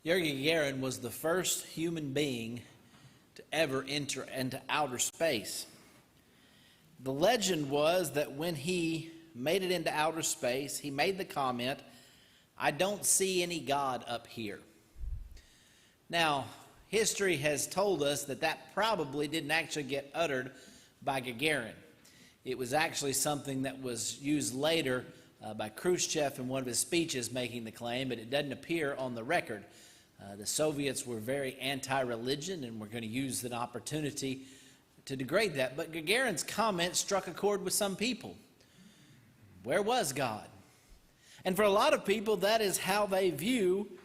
Yuri Gagarin was the first human being to ever enter into outer space. The legend was that when he made it into outer space, he made the comment, "I don't see any God up here." Now, history has told us that that probably didn't actually get uttered by Gagarin. It was actually something that was used later by Khrushchev in one of his speeches making the claim, but it doesn't appear on the record. The Soviets were very anti-religion and were going to use an opportunity to degrade that. But Gagarin's comment struck a chord with some people. Where was God? And for a lot of people, that is how they view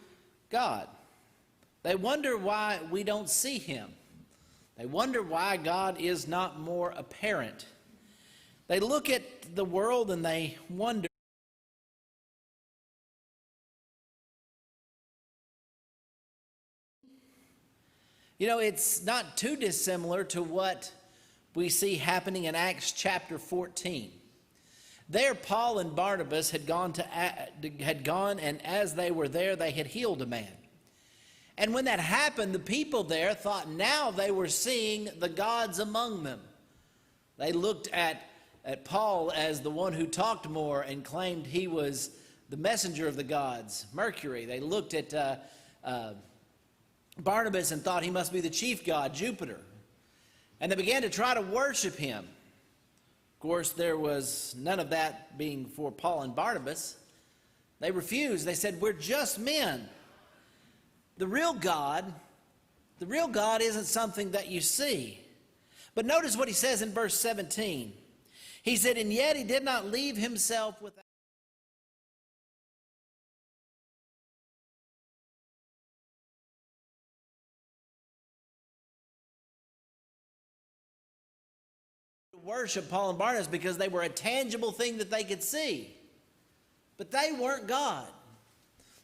God. They wonder why we don't see him. They wonder why God is not more apparent. They look at the world and they wonder. You know, it's not too dissimilar to what we see happening in Acts chapter 14. There, Paul and Barnabas had gone, and as they were there, they had healed a man. And when that happened, the people there thought now they were seeing the gods among them. They looked at Paul as the one who talked more and claimed he was the messenger of the gods, Mercury. They looked at Barnabas and thought he must be the chief god, Jupiter. And they began to try to worship him. Of course, there was none of that being for Paul and Barnabas. They refused. They said, "We're just men. The real God isn't something that you see." But notice what he says in verse 17. He said, "And yet he did not leave himself without." Worship Paul and Barnabas because they were a tangible thing that they could see. But they weren't God.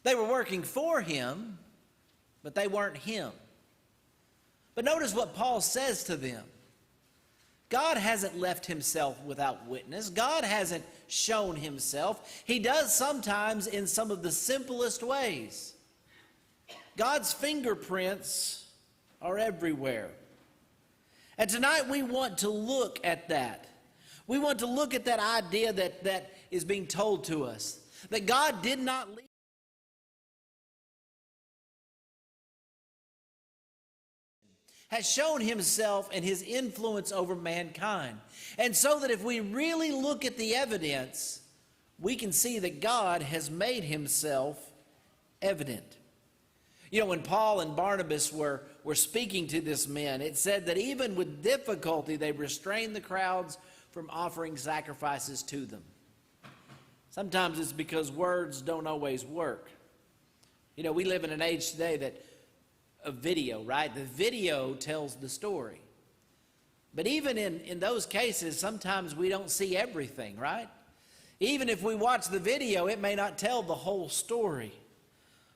They were working for him, but they weren't him. But notice what Paul says to them. God hasn't left himself without witness. God hasn't shown himself. He does sometimes in some of the simplest ways. God's fingerprints are everywhere. And tonight we want to look at that. We want to look at that idea that is being told to us. That God did not leave. Has shown himself and his influence over mankind. And so that if we really look at the evidence, we can see that God has made himself evident. You know, when Paul and Barnabas were speaking to this men, it said that even with difficulty, they restrained the crowds from offering sacrifices to them. Sometimes it's because words don't always work. You know, we live in an age today of video, right? The video tells the story. But even in those cases, sometimes we don't see everything, right? Even if we watch the video, it may not tell the whole story.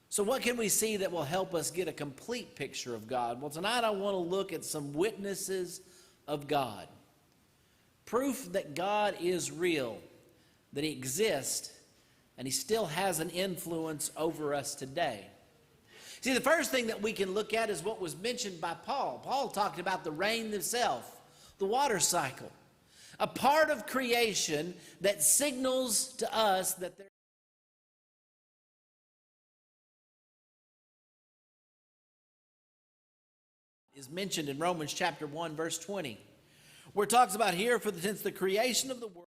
So what can we see that will help us get a complete picture of God? Well, tonight I want to look at some witnesses of God. Proof that God is real, that he exists, and he still has an influence over us today. See, the first thing that we can look at is what was mentioned by Paul. Paul talked about the rain itself, the water cycle, a part of creation that signals to us that there is mentioned in Romans chapter 1, verse 20, where it talks about here, for since the creation of the world,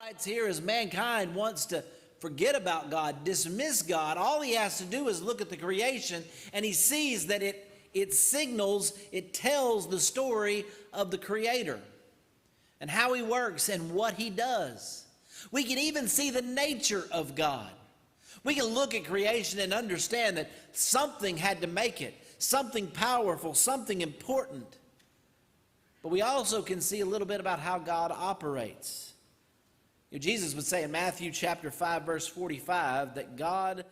writes here as mankind wants to forget about God, dismiss God. All he has to do is look at the creation, and he sees that it signals, it tells the story of the Creator and how he works and what he does. We can even see the nature of God. We can look at creation and understand that something had to make it, something powerful, something important. But we also can see a little bit about how God operates. You know, Jesus would say in Matthew chapter 5, verse 45, that God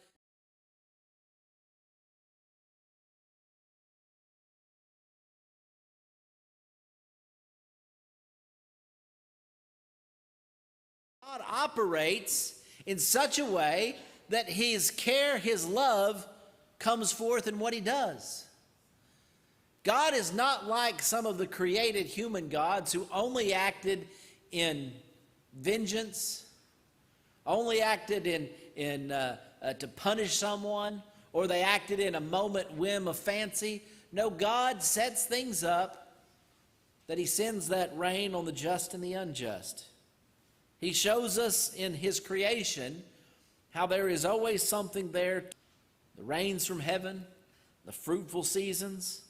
God operates in such a way that his care, his love comes forth in what he does. God is not like some of the created human gods who only acted in vengeance, only acted to punish someone, or they acted in a moment whim of fancy. No, God sets things up that he sends that rain on the just and the unjust. He shows us in his creation how there is always something there. The rains from heaven, the fruitful seasons,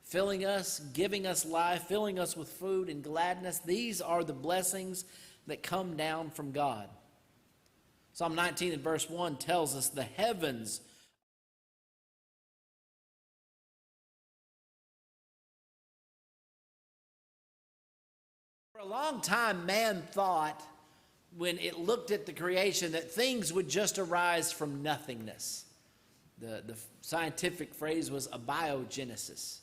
filling us, giving us life, filling us with food and gladness. These are the blessings that come down from God. Psalm 19 and verse 1 tells us the heavens for a long time, man thought, when it looked at the creation, that things would just arise from nothingness. The scientific phrase was abiogenesis.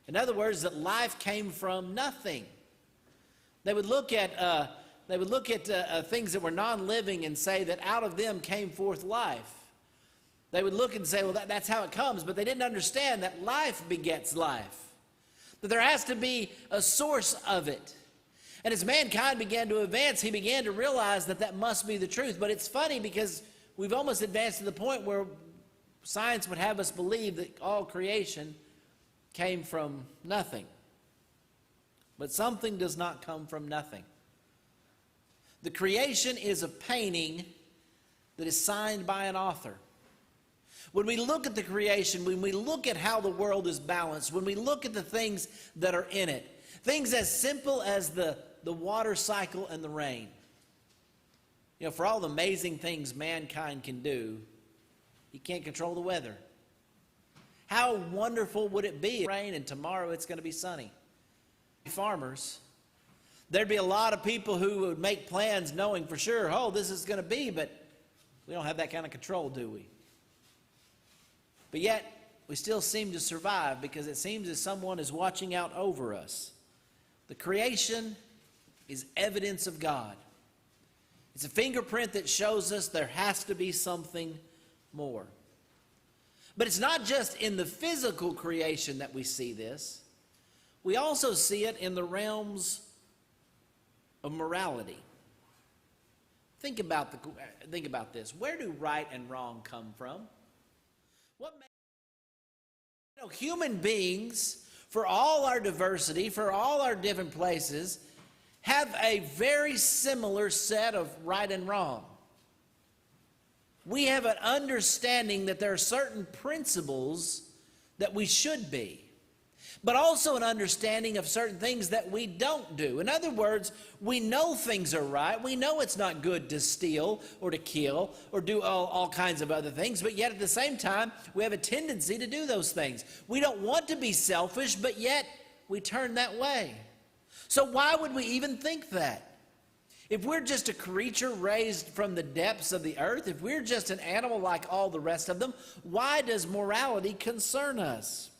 In other words, that life came from nothing. They would look at things that were non-living and say that out of them came forth life. They would look and say, well, that's how it comes. But they didn't understand that life begets life, that there has to be a source of it. And as mankind began to advance, he began to realize that that must be the truth. But it's funny because we've almost advanced to the point where science would have us believe that all creation came from nothing. But something does not come from nothing. The creation is a painting that is signed by an author. When we look at the creation, when we look at how the world is balanced, when we look at the things that are in it, things as simple as the water cycle and the rain. You know, for all the amazing things mankind can do, you can't control the weather. How wonderful would it be if it rained and tomorrow it's going to be sunny? Farmers, there'd be a lot of people who would make plans knowing for sure, oh, this is going to be, but we don't have that kind of control, do we? But yet, we still seem to survive because it seems as someone is watching out over us. The creation is evidence of God. It's a fingerprint that shows us there has to be something more. But it's not just in the physical creation that we see this. We also see it in the realms of morality. Think about this. Where do right and wrong come from? Human beings, for all our diversity, for all our different places, have a very similar set of right and wrong. We have an understanding that there are certain principles that we should be, but also an understanding of certain things that we don't do. In other words, we know things are right. We know it's not good to steal or to kill or do all kinds of other things, but yet at the same time, we have a tendency to do those things. We don't want to be selfish, but yet we turn that way. So why would we even think that? If we're just a creature raised from the depths of the earth, if we're just an animal like all the rest of them, why does morality concern us?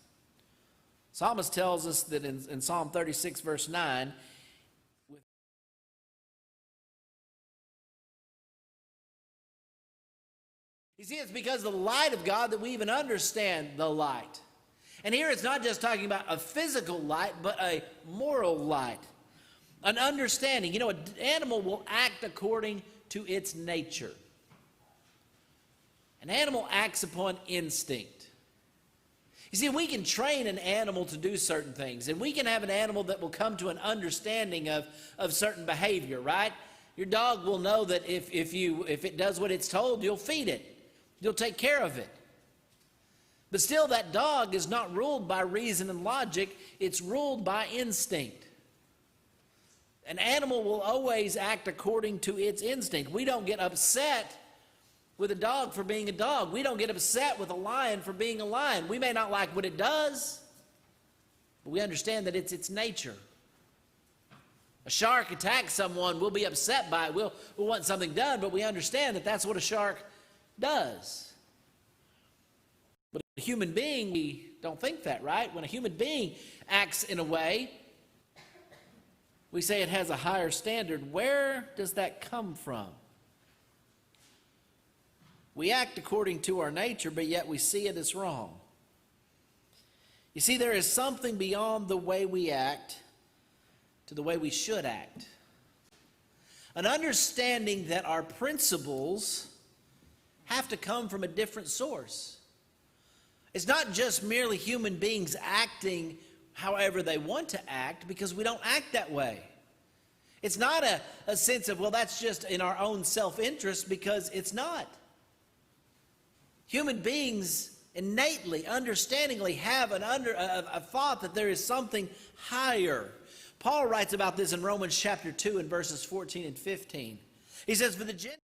Psalmist tells us that in Psalm 36, verse 9, you see, it's because of the light of God that we even understand the light. And here it's not just talking about a physical light, but a moral light, an understanding. You know, an animal will act according to its nature. An animal acts upon instinct. You see, we can train an animal to do certain things, and we can have an animal that will come to an understanding of certain behavior, right? Your dog will know that if it does what it's told, you'll feed it. You'll take care of it. But still, that dog is not ruled by reason and logic. It's ruled by instinct. An animal will always act according to its instinct. We don't get upset with a dog for being a dog. We don't get upset with a lion for being a lion. We may not like what it does, but we understand that it's its nature. A shark attacks someone, we'll be upset by it. We'll want something done, but we understand that that's what a shark does. But a human being, we don't think that, right? When a human being acts in a way, We say it has a higher standard. Where does that come from? We act according to our nature, but yet we see it as wrong. You see, there is something beyond the way we act to the way we should act. An understanding that our principles have to come from a different source. It's not just merely human beings acting however they want to act, because we don't act that way. It's not a sense of, well, that's just in our own self-interest, because it's not. Human beings innately, understandingly have a thought that there is something higher. Paul writes about this in Romans chapter 2 and verses 14 and 15. He says, for the Gentiles,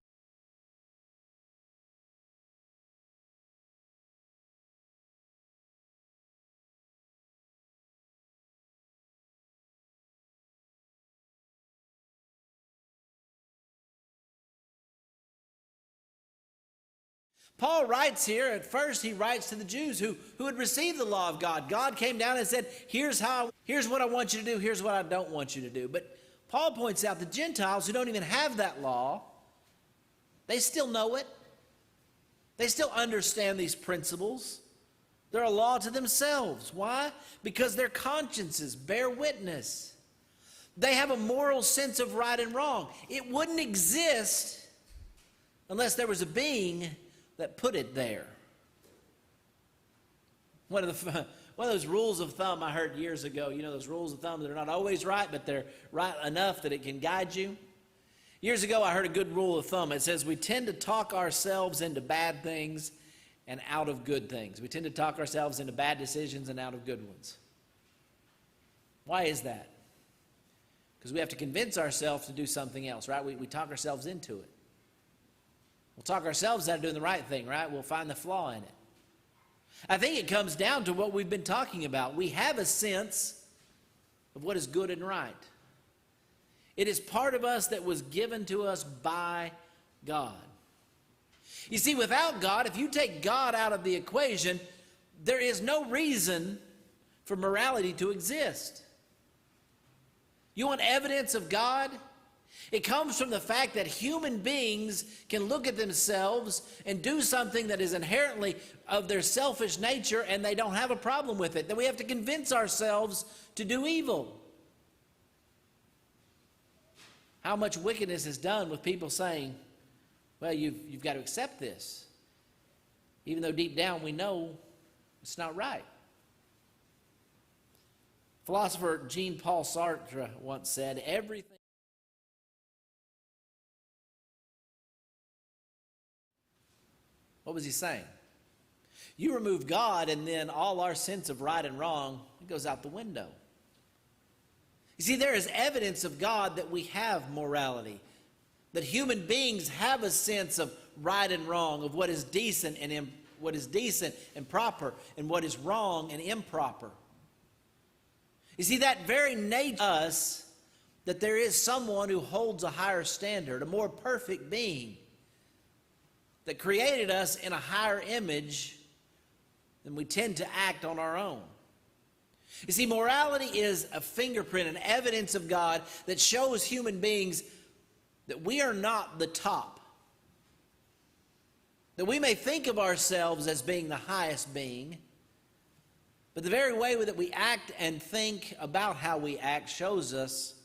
Paul writes here, at first he writes to the Jews who had received the law of God. God came down and said, here's what I want you to do, here's what I don't want you to do. But Paul points out the Gentiles who don't even have that law, they still know it. They still understand these principles. They're a law to themselves. Why? Because their consciences bear witness. They have a moral sense of right and wrong. It wouldn't exist unless there was a being that put it there. One of those rules of thumb I heard years ago, you know, those rules of thumb that are not always right, but they're right enough that it can guide you. Years ago, I heard a good rule of thumb. It says we tend to talk ourselves into bad things and out of good things. We tend to talk ourselves into bad decisions and out of good ones. Why is that? Because we have to convince ourselves to do something else, right? We talk ourselves into it. We'll talk ourselves out of doing the right thing, right? We'll find the flaw in it. I think it comes down to what we've been talking about. We have a sense of what is good and right. It is part of us that was given to us by God. You see, without God, if you take God out of the equation, there is no reason for morality to exist. You want evidence of God? It comes from the fact that human beings can look at themselves and do something that is inherently of their selfish nature, and they don't have a problem with it. That we have to convince ourselves to do evil. How much wickedness is done with people saying, well, you've got to accept this, even though deep down we know it's not right. Philosopher Jean-Paul Sartre once said, everything What was he saying? You remove God, and then all our sense of right and wrong, it goes out the window. You see, there is evidence of God that we have morality, that human beings have a sense of right and wrong, of what is decent and proper, and what is wrong and improper. You see, that very nature of us, that there is someone who holds a higher standard, a more perfect being, that created us in a higher image than we tend to act on our own. You see, morality is a fingerprint, an evidence of God that shows human beings that we are not the top. That we may think of ourselves as being the highest being, but the very way that we act and think about how we act shows us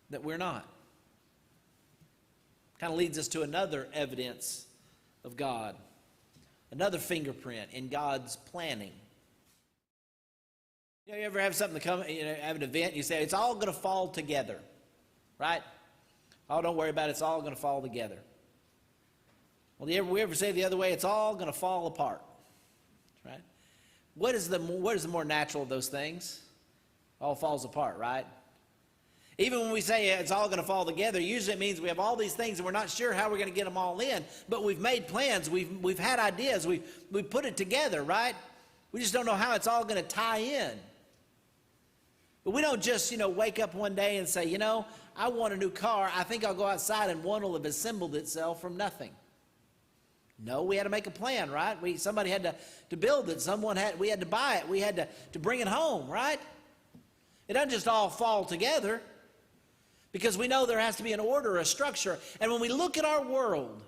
that we're not. Kind of leads us to another evidence of God, another fingerprint in God's planning. You ever have something to come, have an event, you say, it's all going to fall together, right? Oh, don't worry about it, it's all going to fall together. Well, we ever say the other way, it's all going to fall apart, right? What is the more natural of those things? All falls apart, right? Even when we say it's all going to fall together, usually it means we have all these things and we're not sure how we're going to get them all in, but we've made plans, we've had ideas, we've put it together, right? We just don't know how it's all going to tie in. But we don't just, wake up one day and say, I want a new car. I think I'll go outside and one will have assembled itself from nothing. No, we had to make a plan, right? Somebody had to build it. We had to buy it. We had to bring it home, right? It doesn't just all fall together. because we know there has to be an order, a structure. And when we look at our world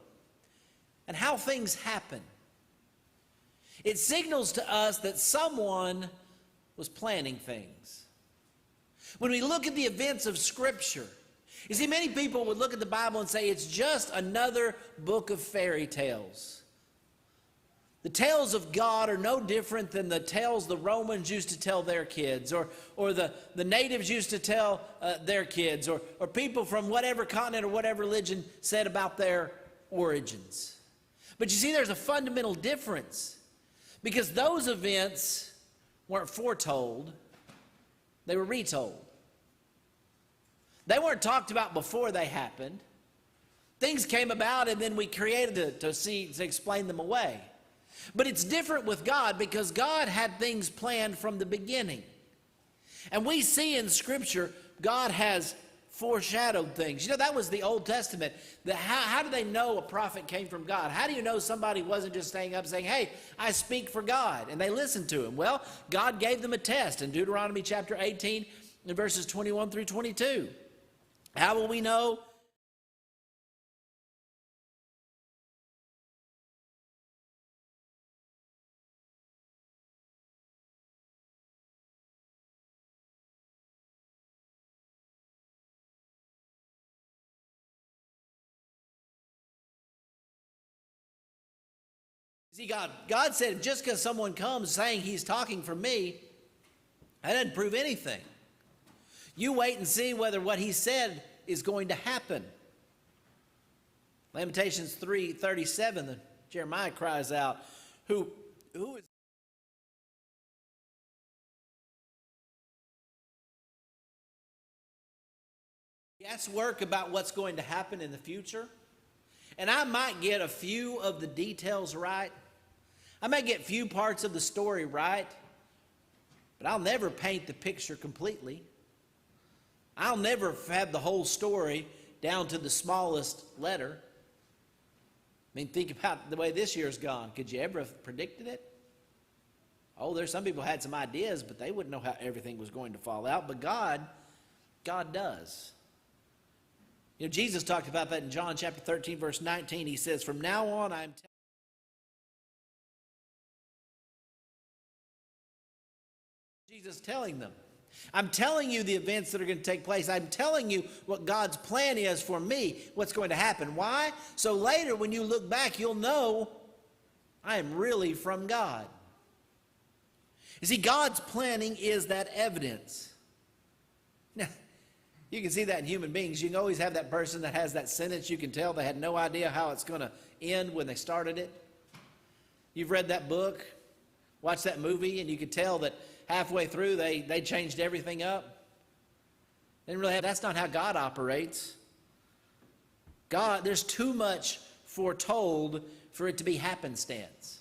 and how things happen, it signals to us that someone was planning things. When we look at the events of Scripture, you see, many people would look at the Bible and say it's just another book of fairy tales. The tales of God are no different than the tales the Romans used to tell their kids, or the natives used to tell their kids, or people from whatever continent or whatever religion said about their origins. But you see, there's a fundamental difference, because those events weren't foretold, they were retold. They weren't talked about before they happened. Things came about and then we created to explain them away. But it's different with God, because God had things planned from the beginning. And we see in Scripture, God has foreshadowed things. You know, that was the Old Testament. How do they know a prophet came from God? How do you know somebody wasn't just staying up saying, hey, I speak for God, and they listened to him? Well, God gave them a test in Deuteronomy chapter 18 and verses 21 through 22. How will we know? See, God said, just because someone comes saying he's talking for me, that doesn't prove anything. You wait and see whether what he said is going to happen. Lamentations 3:37, Jeremiah cries out, who is guesswork about what's going to happen in the future? And I might get a few of the details right. I may get few parts of the story right, but I'll never paint the picture completely. I'll never have the whole story down to the smallest letter. I mean, think about the way this year's gone. Could you ever have predicted it? Oh, there's some people had some ideas, but they wouldn't know how everything was going to fall out. But God does. You know, Jesus talked about that in John chapter 13, verse 19. He says, from now on, I'm Jesus telling them, I'm telling you the events that are going to take place. I'm telling you what God's plan is for me, what's going to happen. Why? So later when you look back, you'll know I am really from God. You see, God's planning is that evidence. Now, you can see that in human beings. You can always have that person that has that sentence. You can tell they had no idea how it's going to end when they started it. You've read that book, watched that movie, and you could tell that halfway through they changed everything up. That's not how God operates. God, there's too much foretold for it to be happenstance.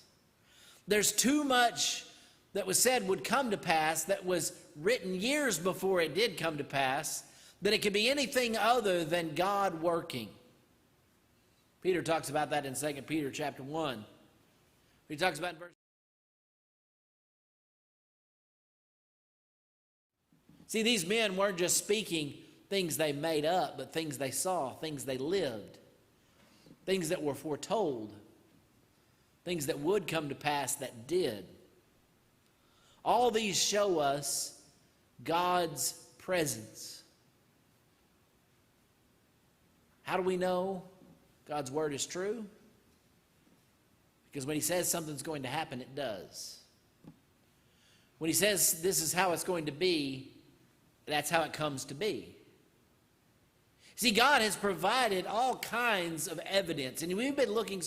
There's too much that was said would come to pass that was written years before it did come to pass, that it could be anything other than God working. Peter talks about that in 2 Peter chapter 1. He talks about in verse. See, these men weren't just speaking things they made up, but things they saw, things they lived, things that were foretold, things that would come to pass that did. All these show us God's presence. How do we know God's word is true? Because when he says something's going to happen, it does. When he says this is how it's going to be, that's how it comes to be. See, God has provided all kinds of evidence. And we've been looking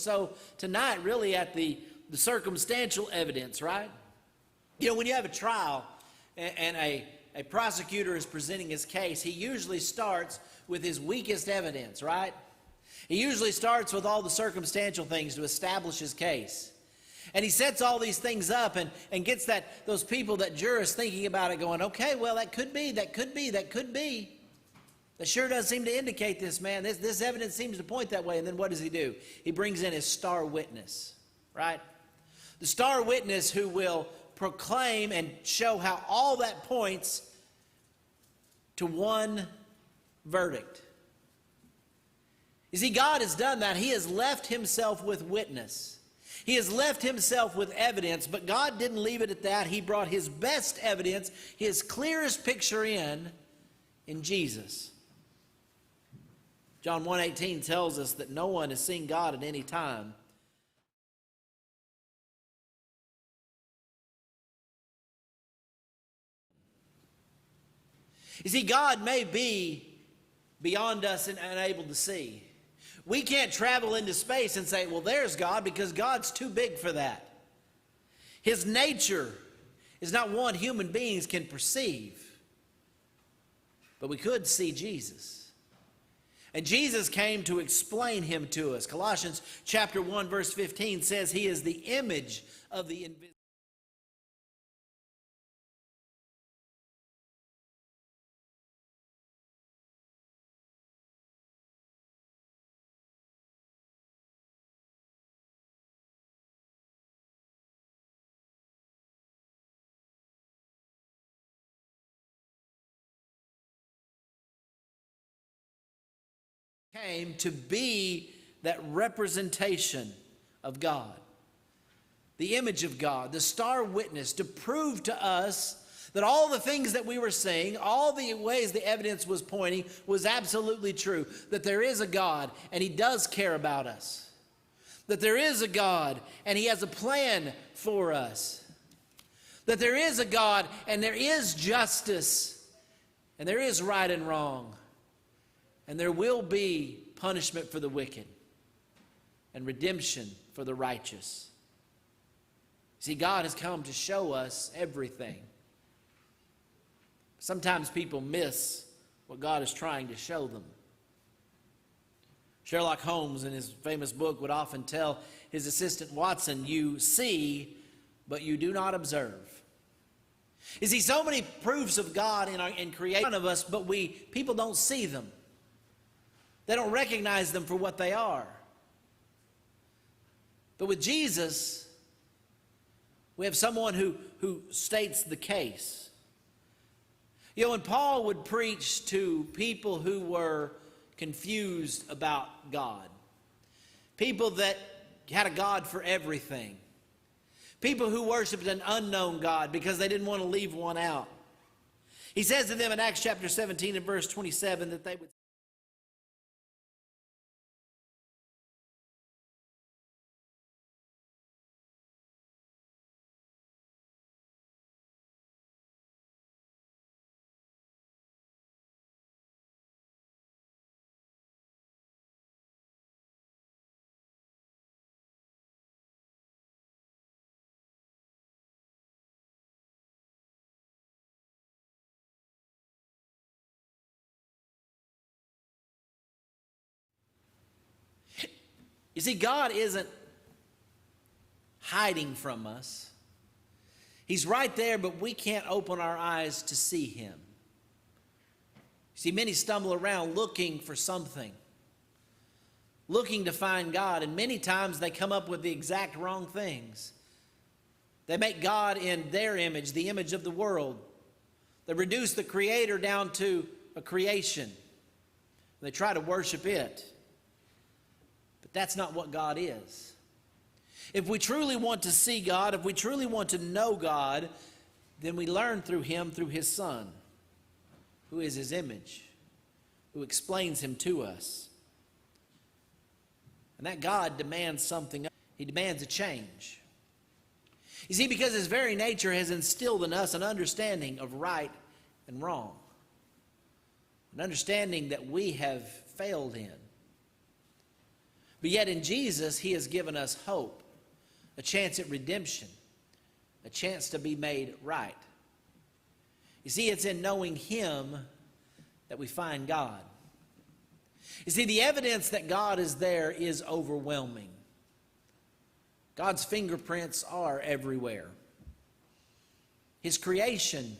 tonight really at the circumstantial evidence, right? You know, when you have a trial and a prosecutor is presenting his case, he usually starts with his weakest evidence, right? He usually starts with all the circumstantial things to establish his case. And he sets all these things up and gets those people, that jurists, thinking about it, going, okay, well, that could be. That sure does seem to indicate this, man. This evidence seems to point that way. And then what does he do? He brings in his star witness, right? The star witness who will proclaim and show how all that points to one verdict. You see, God has done that. He has left himself with witness. He has left himself with evidence, but God didn't leave it at that. He brought his best evidence, his clearest picture in Jesus. John 1:18 tells us that no one has seen God at any time. You see, God may be beyond us and unable to see. We can't travel into space and say, well, there's God, because God's too big for that. His nature is not one human beings can perceive. But we could see Jesus. And Jesus came to explain him to us. Colossians chapter 1, verse 15 says he is the image of the invisible. Came to be that representation of God, the image of God, the star witness, to prove to us that all the things that we were seeing, all the ways the evidence was pointing, was absolutely true. That there is a God and he does care about us. That there is a God and he has a plan for us. That there is a God and there is justice and there is right and wrong. And there will be punishment for the wicked and redemption for the righteous. See, God has come to show us everything. Sometimes people miss what God is trying to show them. Sherlock Holmes, in his famous book, would often tell his assistant Watson, you see, but you do not observe. You see, so many proofs of God in creation of us, but people don't see them. They don't recognize them for what they are. But with Jesus, we have someone who states the case. You know, when Paul would preach to people who were confused about God, people that had a God for everything, people who worshiped an unknown God because they didn't want to leave one out, he says to them in Acts chapter 17 and verse 27 that they would You see, God isn't hiding from us. He's right there, but we can't open our eyes to see him. See, many stumble around looking for something, looking to find God, and many times they come up with the exact wrong things. They make God in their image, the image of the world. They reduce the Creator down to a creation. They try to worship it. That's not what God is. If we truly want to see God, if we truly want to know God, then we learn through him, through his Son, who is his image, who explains him to us. And that God demands something. He demands a change. You see, because his very nature has instilled in us an understanding of right and wrong, an understanding that we have failed in. But yet in Jesus, he has given us hope, a chance at redemption, a chance to be made right. You see, it's in knowing him that we find God. You see, the evidence that God is there is overwhelming. God's fingerprints are everywhere. His creation